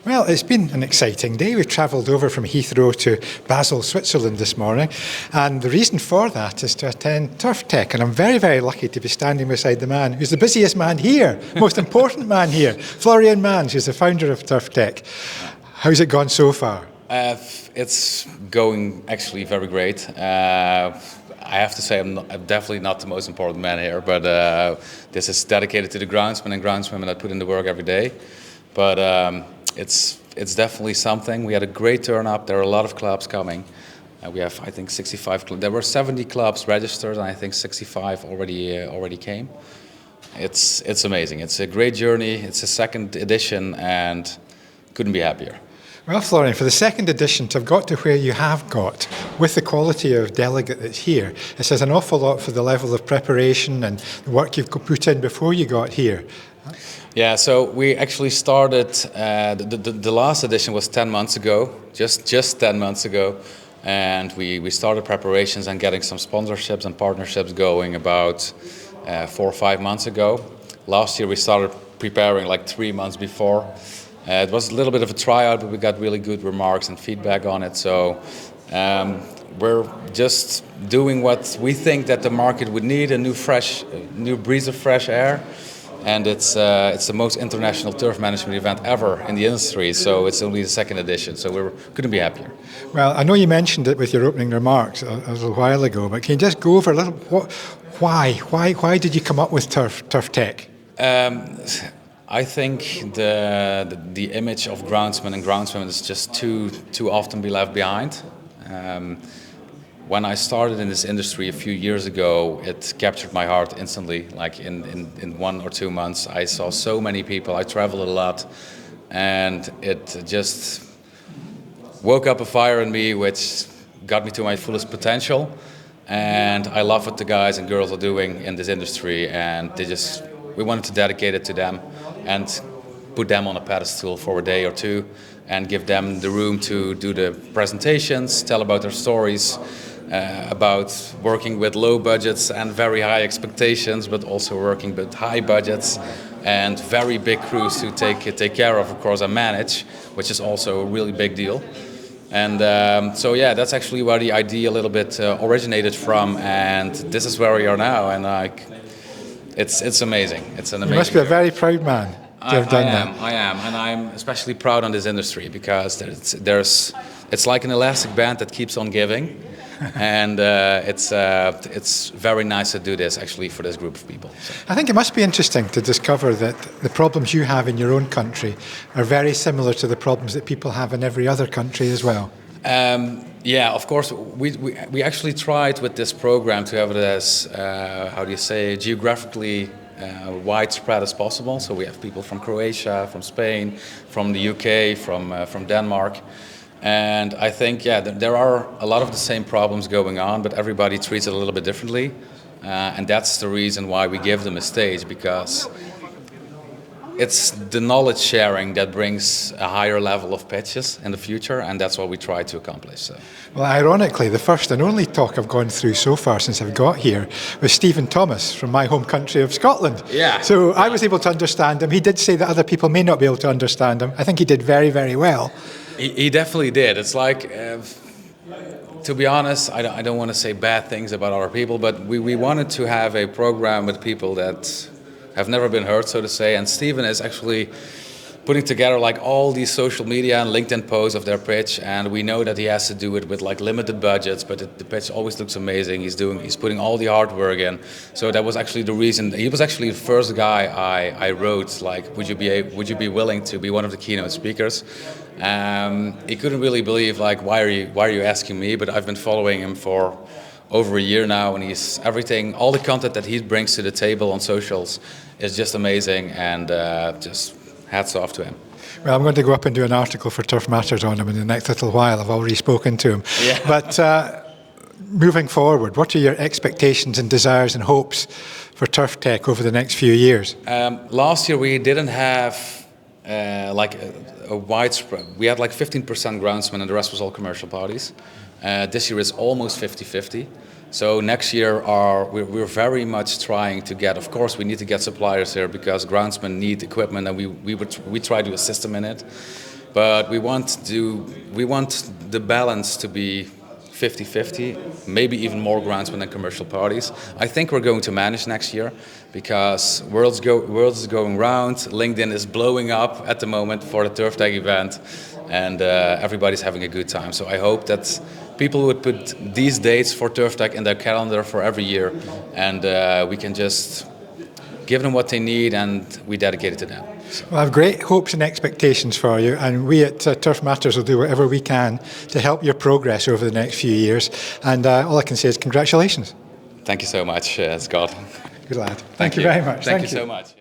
Well, it's been an exciting day. We've travelled over from Heathrow to Basel, Switzerland this morning, and the reason for that is to attend TurfTech, and I'm very, very lucky to be standing beside the man who's the busiest man here, most important man here, Florian Mans, who's the founder of TurfTech. How's it gone so far? It's going actually very great. I have to say I'm definitely not the most important man here, but this is dedicated to the groundsmen and groundswomen that put in the work every day. But it's definitely something. We had a great turn-up. There are a lot of clubs coming. We have, I think, 65 clubs. There were 70 clubs registered, and I think 65 already came. It's amazing. It's a great journey. It's a second edition, and couldn't be happier. Well, Florian, for the second edition, to have got to where you have got, with the quality of delegate that's here, it says an awful lot for the level of preparation and the work you've put in before you got here. Yeah, so we actually started, the last edition was 10 months ago, just 10 months ago, and we started preparations and getting some sponsorships and partnerships going about 4 or 5 months ago. Last year we started preparing like 3 months before. It was a little bit of a tryout, but we got really good remarks and feedback on it. So we're just doing what we think that the market would need, a new breeze of fresh air. And it's the most international turf management event ever in the industry. So it's only the second edition. So we couldn't be happier. Well, I know you mentioned it with your opening remarks a little while ago, but can you just go over a little, why did you come up with TurfTech? I think the image of groundsmen and groundswomen is just too often be left behind. When I started in this industry a few years ago, it captured my heart instantly. Like in 1 or 2 months, I saw so many people. I traveled a lot, and it just woke up a fire in me, which got me to my fullest potential. And I love what the guys and girls are doing in this industry, and we wanted to dedicate it to them and put them on a pedestal for a day or two and give them the room to do the presentations, tell about their stories, about working with low budgets and very high expectations, but also working with high budgets and very big crews to take care of course, and manage, which is also a really big deal. And so yeah, that's actually where the idea a little bit originated from, and this is where we are now. And it's amazing. It's an amazing. You must be a very proud man to have done that. I am, and I'm especially proud on this industry because it's like an elastic band that keeps on giving, and it's very nice to do this actually for this group of people. So. I think it must be interesting to discover that the problems you have in your own country are very similar to the problems that people have in every other country as well. Yeah, of course. We actually tried with this program to have it as geographically widespread as possible. So we have people from Croatia, from Spain, from the UK, from Denmark, and I think there are a lot of the same problems going on, but everybody treats it a little bit differently, and that's the reason why we give them a stage, because it's the knowledge sharing that brings a higher level of pitches in the future, and that's what we try to accomplish. So. Well, ironically, the first and only talk I've gone through so far since I've got here was Stephen Thomas from my home country of Scotland. Yeah. So I was able to understand him. He did say that other people may not be able to understand him. I think he did very, very well. He definitely did. It's like, to be honest, I don't want to say bad things about other people, but we wanted to have a program with people that have never been heard, so to say, and Stephen is actually putting together like all these social media and LinkedIn posts of their pitch, and we know that he has to do it with like limited budgets, but the pitch always looks amazing. He's putting all the hard work in, so that was actually the reason. He was actually the first guy I wrote like, would you be willing to be one of the keynote speakers? He couldn't really believe like, why are you asking me? But I've been following him for over a year now, and all the content that he brings to the table on socials is just amazing, and just hats off to him. Well, I'm going to go up and do an article for Turf Matters on him in the next little while. I've already spoken to him. Yeah. But moving forward, what are your expectations and desires and hopes for TurfTech over the next few years? Last year we didn't have like a widespread. We had like 15% groundsmen and the rest was all commercial parties. This year is almost 50-50. So next year we're very much trying to get, of course we need to get suppliers here because groundsmen need equipment, and we try to assist them in it. But we want the balance to be 50-50, maybe even more groundsmen than commercial parties. I think we're going to manage next year because world is going round. LinkedIn is blowing up at the moment for the TurfTech event, and everybody's having a good time. So I hope that people would put these dates for TurfTech in their calendar for every year, and we can just give them what they need, and we dedicate it to them. Well, I have great hopes and expectations for you, and we at Turf Matters will do whatever we can to help your progress over the next few years. And all I can say is congratulations. Thank you so much, Scott. Good lad. Thank you very much. Thank you so much.